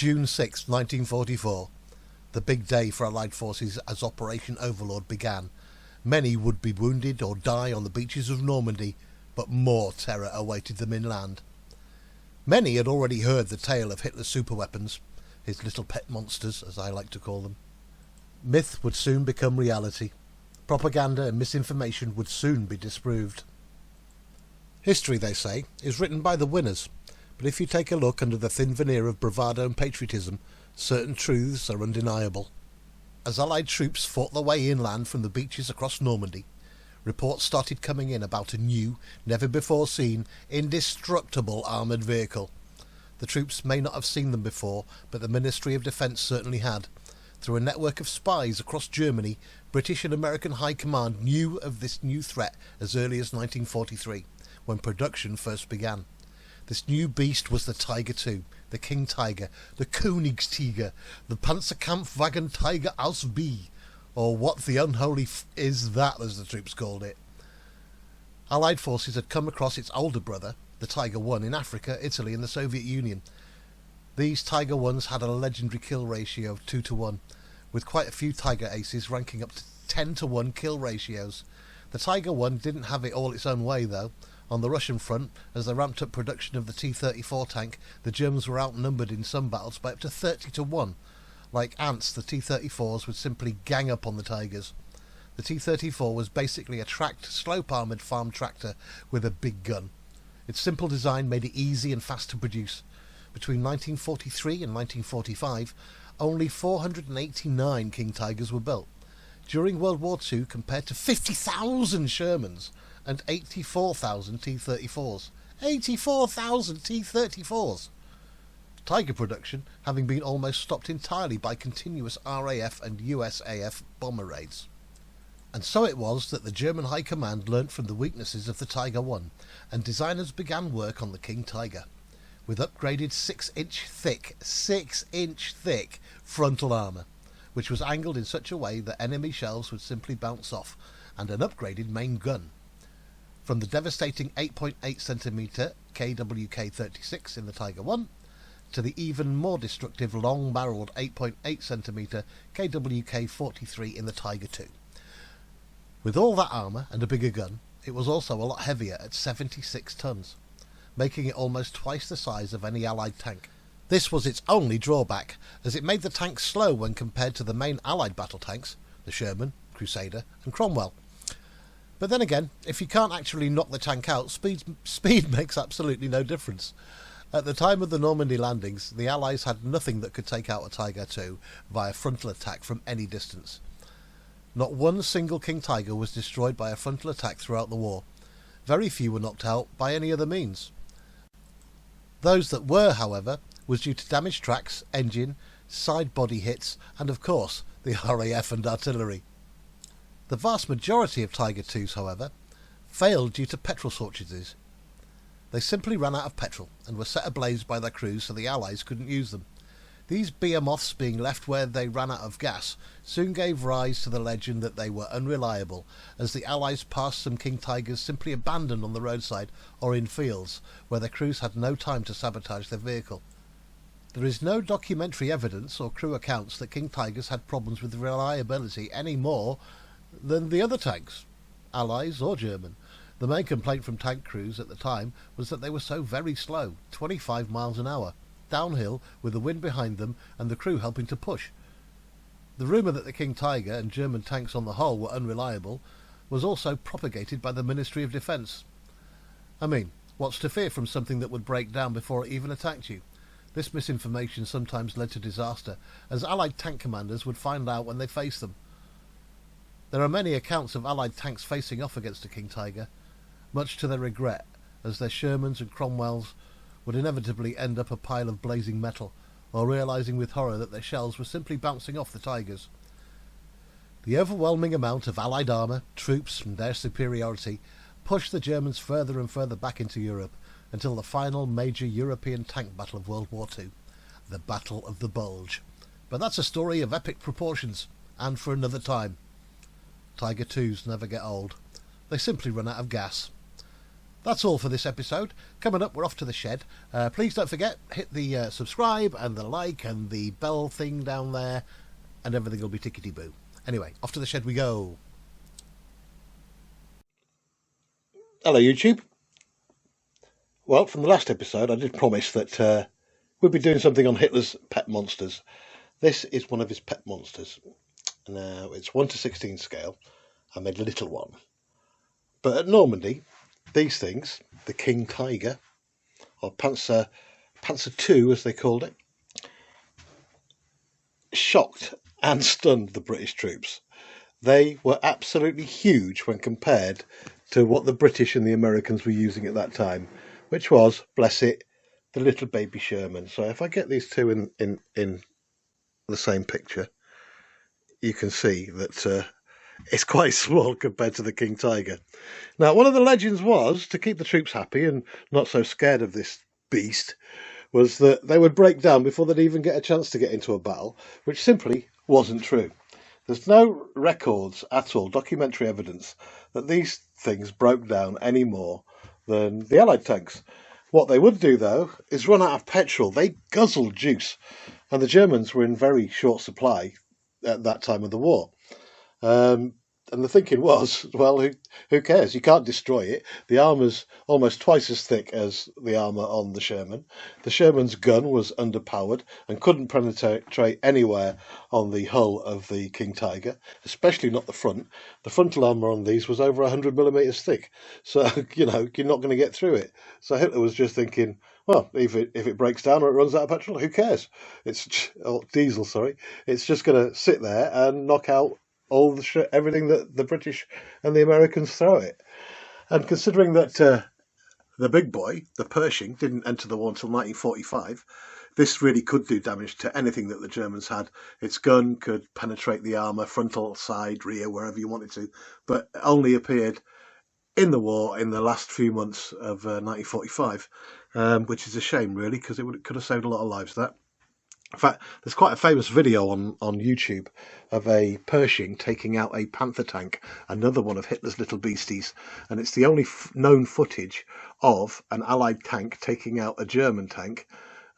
June 6, 1944, the big day for Allied forces as Operation Overlord began. Many would be wounded or die on the beaches of Normandy, but more terror awaited them inland. Many had already heard the tale of Hitler's superweapons, his little pet monsters, as I like to call them. Myth would soon become reality. Propaganda and misinformation would soon be disproved. History, they say, is written by the winners, but if you take a look under the thin veneer of bravado and patriotism, certain truths are undeniable. As Allied troops fought their way inland from the beaches across Normandy, reports started coming in about a new, never-before-seen, indestructible armoured vehicle. The troops may not have seen them before, but the Ministry of Defence certainly had. Through a network of spies across Germany, British and American High Command knew of this new threat as early as 1943, when production first began. This new beast was the Tiger II, the King Tiger, the Königstiger, the Panzerkampfwagen Tiger aus B, or what the unholy is that, as the troops called it. Allied forces had come across its older brother, the Tiger I, in Africa, Italy and the Soviet Union. These Tiger I's had a legendary kill ratio of 2-1, with quite a few Tiger Aces ranking up to 10-1 kill ratios. The Tiger I didn't have it all its own way, though. On the Russian front, as they ramped up production of the T-34 tank, the Germans were outnumbered in some battles by up to 30-1. Like ants, the T-34s would simply gang up on the Tigers. The T-34 was basically a tracked, slope-armoured farm tractor with a big gun. Its simple design made it easy and fast to produce. Between 1943 and 1945, only 489 King Tigers were built. During World War II, compared to 50,000 Shermans and 84,000 T-34s. 84,000 T-34s! Tiger production having been almost stopped entirely by continuous RAF and USAF bomber raids. And so it was that the German High Command learnt from the weaknesses of the Tiger I, and designers began work on the King Tiger, with upgraded 6-inch thick frontal armour, which was angled in such a way that enemy shells would simply bounce off, and an upgraded main gun. From the devastating 8.8cm KWK-36 in the Tiger I, to the even more destructive long-barrelled 8.8cm KWK-43 in the Tiger II. With all that armour and a bigger gun, it was also a lot heavier at 76 tons, making it almost twice the size of any Allied tank. This was its only drawback, as it made the tank slow when compared to the main Allied battle tanks, the Sherman, Crusader and Cromwell. But then again, if you can't actually knock the tank out, speed makes absolutely no difference. At the time of the Normandy landings, the Allies had nothing that could take out a Tiger II via frontal attack from any distance. Not one single King Tiger was destroyed by a frontal attack throughout the war. Very few were knocked out by any other means. Those that were, however, was due to damaged tracks, engine, side body hits, and of course, the RAF and artillery. The vast majority of Tiger IIs, however, failed due to petrol shortages. They simply ran out of petrol and were set ablaze by their crews so the Allies couldn't use them. These behemoths being left where they ran out of gas soon gave rise to the legend that they were unreliable, as the Allies passed some King Tigers simply abandoned on the roadside or in fields where their crews had no time to sabotage their vehicle. There is no documentary evidence or crew accounts that King Tigers had problems with reliability any more than the other tanks, Allies or German. The main complaint from tank crews at the time was that they were so very slow, 25 miles an hour, downhill with the wind behind them and the crew helping to push. The rumour that the King Tiger and German tanks on the whole were unreliable was also propagated by the Ministry of Defence. I mean, what's to fear from something that would break down before it even attacked you? This misinformation sometimes led to disaster, as Allied tank commanders would find out when they faced them. There are many accounts of Allied tanks facing off against a King Tiger, much to their regret, as their Shermans and Cromwells would inevitably end up a pile of blazing metal, or realising with horror that their shells were simply bouncing off the Tigers. The overwhelming amount of Allied armour, troops and their superiority pushed the Germans further and further back into Europe, until the final major European tank battle of World War II, the Battle of the Bulge. But that's a story of epic proportions, and for another time. Tiger IIs never get old. They simply run out of gas. That's all for this episode. Coming up, we're off to the shed. Please don't forget, hit the subscribe and the like and the bell thing down there, and everything will be tickety-boo. Anyway, off to the shed we go. Hello, YouTube. Well, from the last episode, I did promise that we'd be doing something on Hitler's pet monsters. This is one of his pet monsters. Now, it's 1:16 scale. I made a little one. But at Normandy, these things, the King Tiger, or Panzer II as they called it, shocked and stunned the British troops. They were absolutely huge when compared to what the British and the Americans were using at that time, which was, bless it, the little baby Sherman. So if I get these two in the same picture, you can see that it's quite small compared to the King Tiger. Now, one of the legends was, to keep the troops happy and not so scared of this beast, was that they would break down before they'd even get a chance to get into a battle, which simply wasn't true. There's no records at all, documentary evidence, that these things broke down any more than the Allied tanks. What they would do, though, is run out of petrol. They guzzled juice, and the Germans were in very short supply at that time of the war. And the thinking was, well, who cares? You can't destroy it. The armour's almost twice as thick as the armour on the Sherman. The Sherman's gun was underpowered and couldn't penetrate anywhere on the hull of the King Tiger, especially not the front. The frontal armour on these was over 100 millimetres thick. So, you're not going to get through it. So Hitler was just thinking, well, if it breaks down or it runs out of petrol, who cares? Diesel, sorry. It's just going to sit there and knock out everything that the British and the Americans throw at it. And considering that the big boy, the Pershing, didn't enter the war until 1945, this really could do damage to anything that the Germans had. Its gun could penetrate the armour, frontal, side, rear, wherever you wanted to, but only appeared in the war in the last few months of 1945, which is a shame, really, because it could have saved a lot of lives, that. In fact, there's quite a famous video on YouTube of a Pershing taking out a Panther tank, another one of Hitler's little beasties, and it's the only known footage of an Allied tank taking out a German tank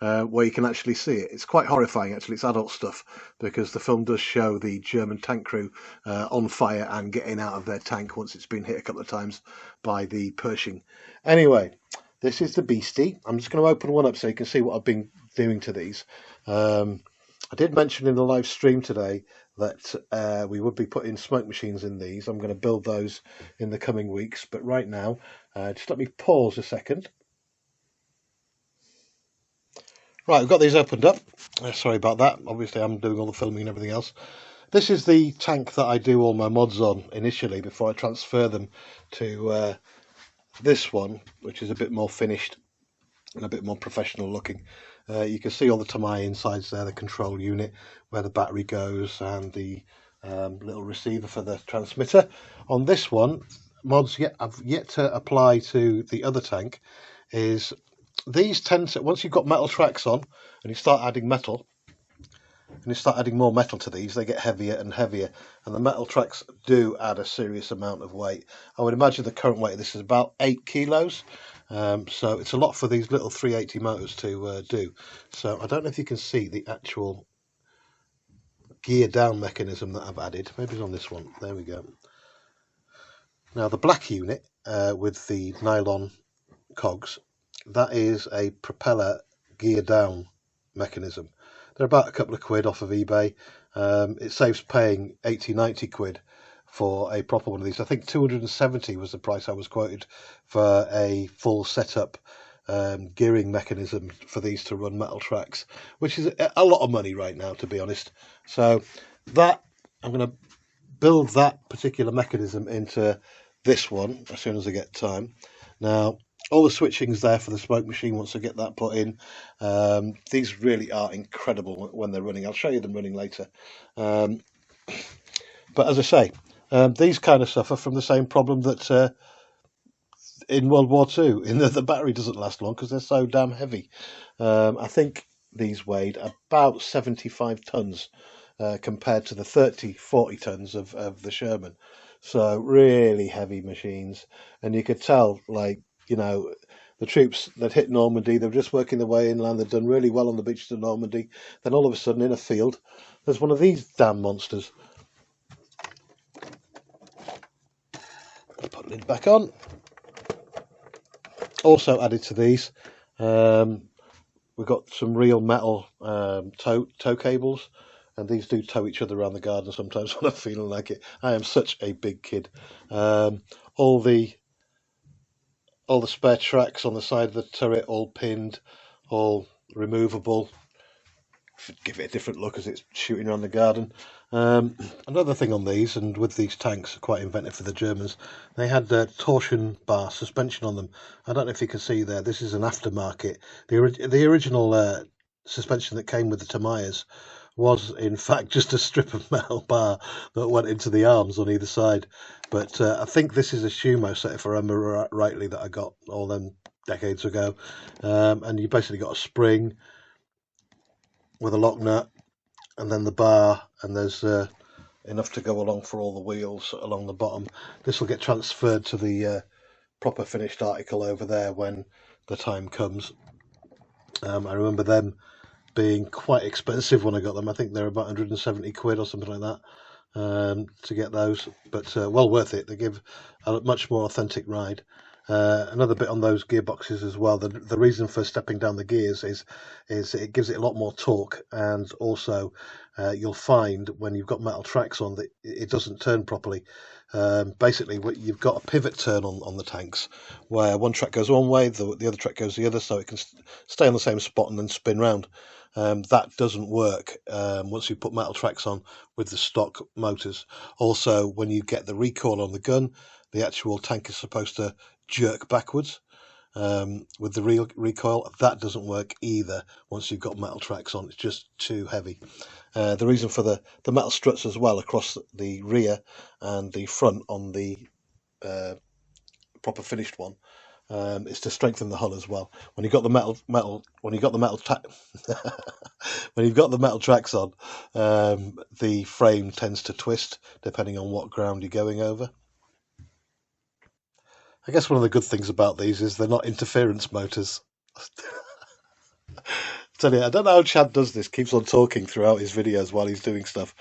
where you can actually see it. It's quite horrifying, actually. It's adult stuff, because the film does show the German tank crew on fire and getting out of their tank once it's been hit a couple of times by the Pershing. Anyway, this is the beastie. I'm just going to open one up so you can see what I've been doing to these. I did mention in the live stream today that we would be putting smoke machines in these. I'm going to build those in the coming weeks, but right now, just let me pause a second. Right, we've got these opened up. Sorry about that. Obviously, I'm doing all the filming and everything else. This is the tank that I do all my mods on initially before I transfer them to this one, which is a bit more finished and a bit more professional looking. You can see all the Tamai insides there, the control unit, where the battery goes, and the little receiver for the transmitter. On this one, mods I've yet to apply to the other tank is these tend to, once you've got metal tracks on and you start adding metal, and you start adding more metal to these, they get heavier and heavier, and the metal tracks do add a serious amount of weight. I would imagine the current weight of this is about 8 kilos. So it's a lot for these little 380 motors to do. So I don't know if you can see the actual gear down mechanism that I've added. Maybe it's on this one. There we go. Now the black unit with the nylon cogs, that is a propeller gear down mechanism. They're about a couple of quid off of eBay. It saves paying 80-90 quid for a proper one of these. I think 270 was the price I was quoted for a full setup gearing mechanism for these to run metal tracks, which is a lot of money right now, to be honest. So that I'm going to build that particular mechanism into this one as soon as I get time. Now, all the switching's there for the smoke machine once I get that put in. These really are incredible when they're running. I'll show you them running later. But as I say, these kind of suffer from the same problem that in World War II, in that the battery doesn't last long because they're so damn heavy. I think these weighed about 75 tons compared to the 30-40 tons of the Sherman. So really heavy machines, and you could tell, like, you know, the troops that hit Normandy, they were just working their way inland, they'd done really well on the beaches of Normandy, then all of a sudden in a field, there's one of these damn monsters. Put the lid back on. Also added to these, we've got some real metal tow cables, and these do tow each other around the garden sometimes when I'm feeling like it. I am such a big kid. All the spare tracks on the side of the turret, all pinned, all removable. Give it a different look as it's shooting around the garden. Another thing on these, and with these tanks, quite inventive for the Germans, they had torsion bar suspension on them. I don't know if you can see there, this is an aftermarket. The original suspension that came with the Tamayas was in fact just a strip of metal bar that went into the arms on either side. But I think this is a Shumo set, if I remember rightly, that I got all them decades ago. And you basically got a spring with a lock nut, and then the bar, and there's enough to go along for all the wheels along the bottom. This will get transferred to the proper finished article over there when the time comes. I remember them being quite expensive when I got them. I think they're about 170 quid or something like that to get those, but well worth it. They give a much more authentic ride. Another bit on those gearboxes as well, the reason for stepping down the gears is it gives it a lot more torque, and also you'll find when you've got metal tracks on that it doesn't turn properly. Basically, you've got a pivot turn on the tanks where one track goes one way, the other track goes the other, so it can stay on the same spot and then spin round. That doesn't work once you put metal tracks on with the stock motors. Also, when you get the recoil on the gun, the actual tank is supposed to jerk backwards with the recoil. That doesn't work either once you've got metal tracks on. It's just too heavy. The reason for the metal struts as well across the rear and the front on the proper finished one is to strengthen the hull as well. When you've got the metal when you've got the metal tracks on, the frame tends to twist depending on what ground you're going over. I guess one of the good things about these is they're not interference motors. Tell you, I don't know how Chad does this, keeps on talking throughout his videos while he's doing stuff,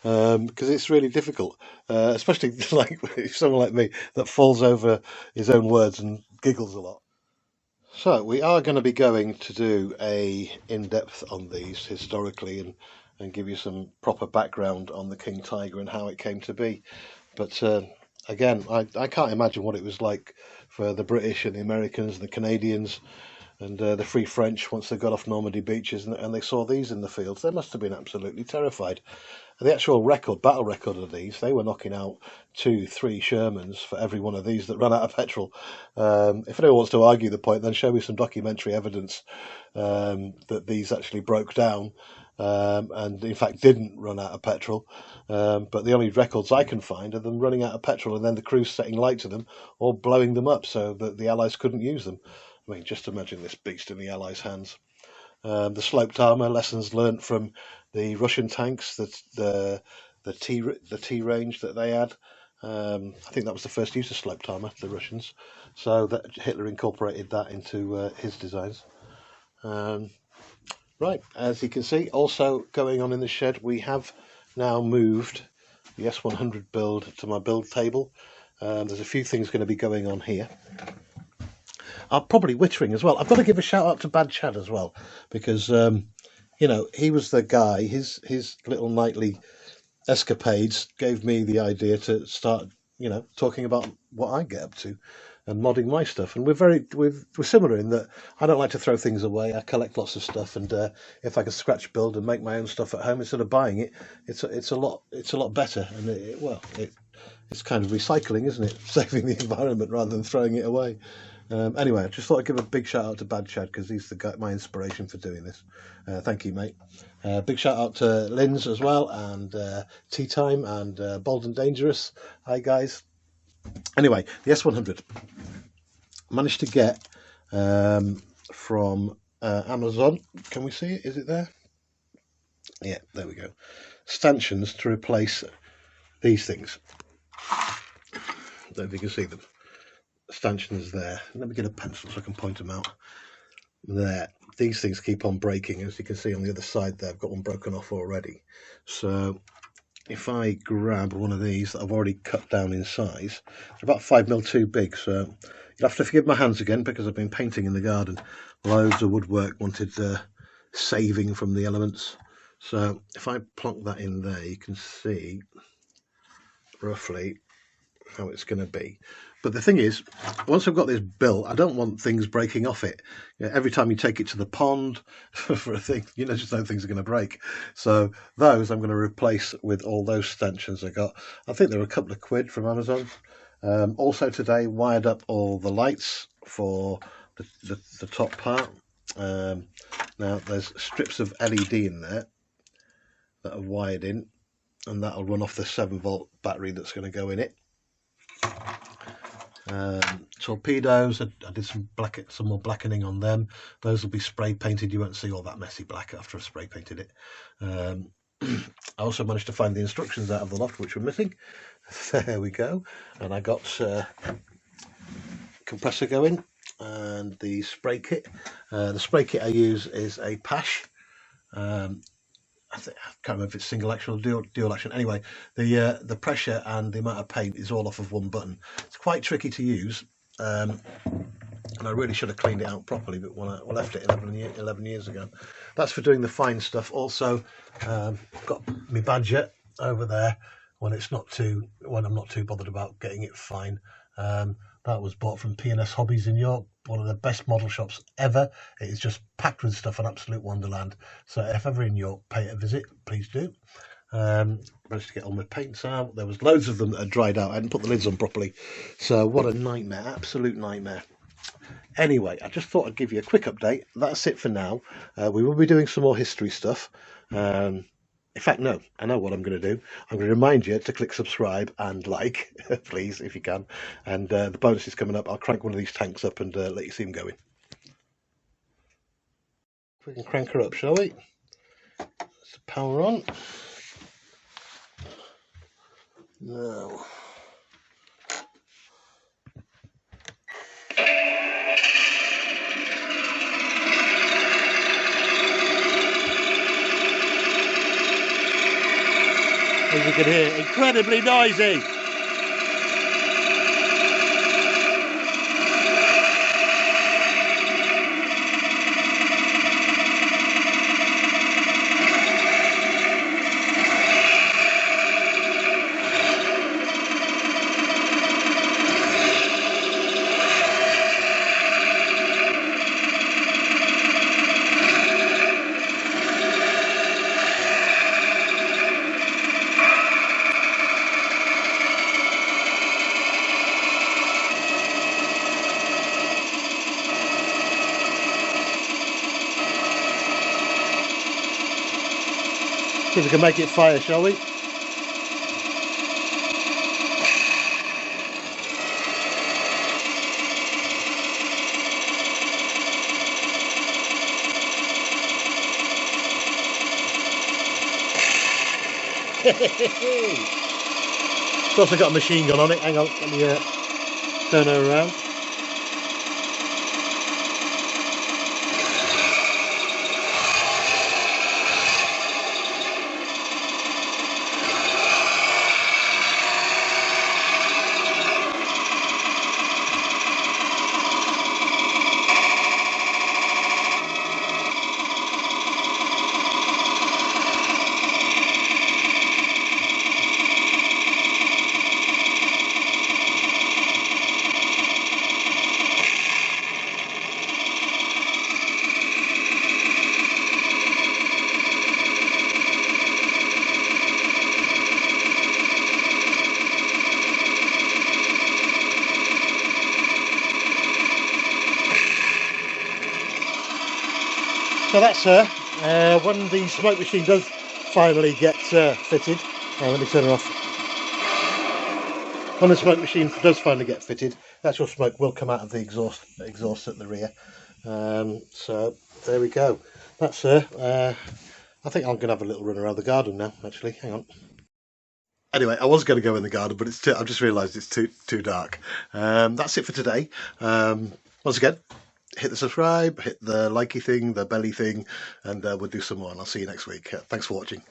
because it's really difficult, especially like someone like me that falls over his own words and giggles a lot. So we are going to be going to do a in-depth on these historically and give you some proper background on the King Tiger and how it came to be. But again, I can't imagine what it was like for the British and the Americans and the Canadians and the Free French once they got off Normandy beaches and they saw these in the fields. They must have been absolutely terrified. The actual battle record of these, they were knocking out 2-3 Shermans for every one of these that ran out of petrol. If anyone wants to argue the point, then show me some documentary evidence that these actually broke down and in fact didn't run out of petrol. But the only records I can find are them running out of petrol and then the crews setting light to them or blowing them up so that the Allies couldn't use them. I mean, just imagine this beast in the Allies' hands. The sloped armour, lessons learnt from the Russian tanks, the T range that they had. I think that was the first use of sloped armour, the Russians. So that Hitler incorporated that into his designs. Right, as you can see, also going on in the shed, we have now moved the S100 build to my build table. There's a few things going to be going on here. I'm probably wittering as well. I've got to give a shout out to Bad Chad as well, because you know, he was the guy. His little nightly escapades gave me the idea to start, you know, talking about what I get up to and modding my stuff. And we're similar in that I don't like to throw things away. I collect lots of stuff, and if I can scratch build and make my own stuff at home instead of buying it, it's a lot better. And it's kind of recycling, isn't it? Saving the environment rather than throwing it away. Anyway, I just thought I'd give a big shout out to Bad Chad because he's the guy, my inspiration for doing this. Thank you, mate. Big shout out to Lindsey as well, and Tea Time and Bold and Dangerous. Hi, guys. Anyway, the S100 managed to get from Amazon. Can we see it? Is it there? Yeah, there we go. Stanchions to replace these things. I don't know if you can see them. stanchions there. Let me get a pencil so I can point them out. There, these things keep on breaking, as you can see on the other side there. I've got one broken off already. So if I grab one of these that I've already cut down in size, they're about 5mm too big, so you'll have to forgive my hands again because I've been painting in the garden. Loads of woodwork wanted saving from the elements. So if I plonk that in there, you can see roughly how it's going to be. But the thing is, once I've got this built, I don't want things breaking off it. You know, every time you take it to the pond for a thing, you know, just know things are going to break. So those I'm going to replace with all those stanchions I got. I think they're a couple of quid from Amazon. Also today, wired up all the lights for the top part. Now there's strips of LED in there that are wired in, and that'll run off the 7-volt battery that's going to go in it. Torpedoes, I did some more blackening on them. Those will be spray painted. You won't see all that messy black after I've spray painted it. I also managed to find the instructions out of the loft, which were missing. There we go. And I got compressor going and the spray kit. The spray kit I use is a Pash. I can't remember if it's single action or dual action. Anyway, the pressure and the amount of paint is all off of one button. It's quite tricky to use, and I really should have cleaned it out properly, but when I left it 11 years ago. That's for doing the fine stuff. Also, I've got my Badger over there when I'm not too bothered about getting it fine. That was bought from P&S Hobbies in York, one of the best model shops ever. It is just packed with stuff, an absolute wonderland. So if ever in York, pay it a visit, please do. Managed to get all my paints out. There was loads of them that had dried out. I hadn't put the lids on properly. So what a nightmare, absolute nightmare. Anyway, I just thought I'd give you a quick update. That's it for now. We will be doing some more history stuff. In fact, no, I know what I'm going to do. I'm going to remind you to click subscribe and like, please, if you can. And the bonus is coming up. I'll crank one of these tanks up and let you see them going. We can crank her up, shall we? Let's power on. Now. As you can hear, incredibly noisy. See if we can make it fire, shall we? It's also got a machine gun on it. Hang on, let me turn her around. So that's when the smoke machine does finally get fitted. Let me turn it off. When the smoke machine does finally get fitted, the actual smoke will come out of the exhaust at the rear. So there we go. That's I think I'm going to have a little run around the garden now, actually. Hang on. Anyway, I was going to go in the garden, but I've just realised it's too dark. That's it for today. Once again, hit the subscribe, hit the likey thing, the belly thing, and we'll do some more. And I'll see you next week. Thanks for watching.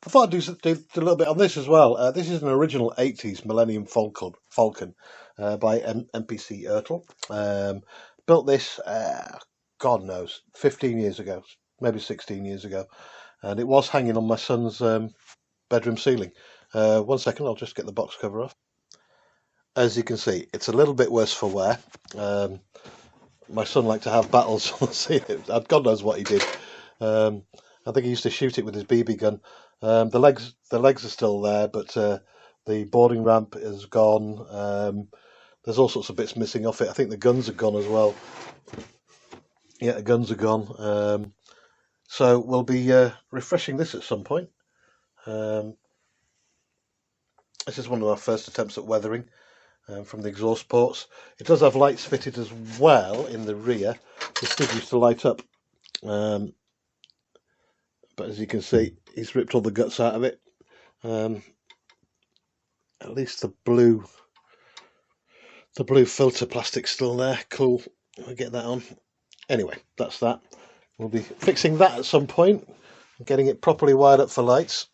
I thought I'd do a little bit on this as well. This is an original 80s Millennium Falcon by MPC Ertl. Built this, God knows, 15 years ago, maybe 16 years ago. And it was hanging on my son's bedroom ceiling. 1 second, I'll just get the box cover off. As you can see, it's a little bit worse for wear. My son liked to have battles on the ceiling. God knows what he did. I think he used to shoot it with his BB gun. The legs are still there, but the boarding ramp is gone. There's all sorts of bits missing off it. I think the guns are gone as well. Yeah, the guns are gone. So we'll be refreshing this at some point. This is one of our first attempts at weathering from the exhaust ports. It does have lights fitted as well in the rear. This did used to light up. But as you can see, he's ripped all the guts out of it. At least the blue filter plastic's still there. Cool. I'll get that on. Anyway, that's that. We'll be fixing that at some point and getting it properly wired up for lights.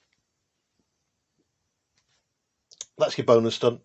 That's your bonus done.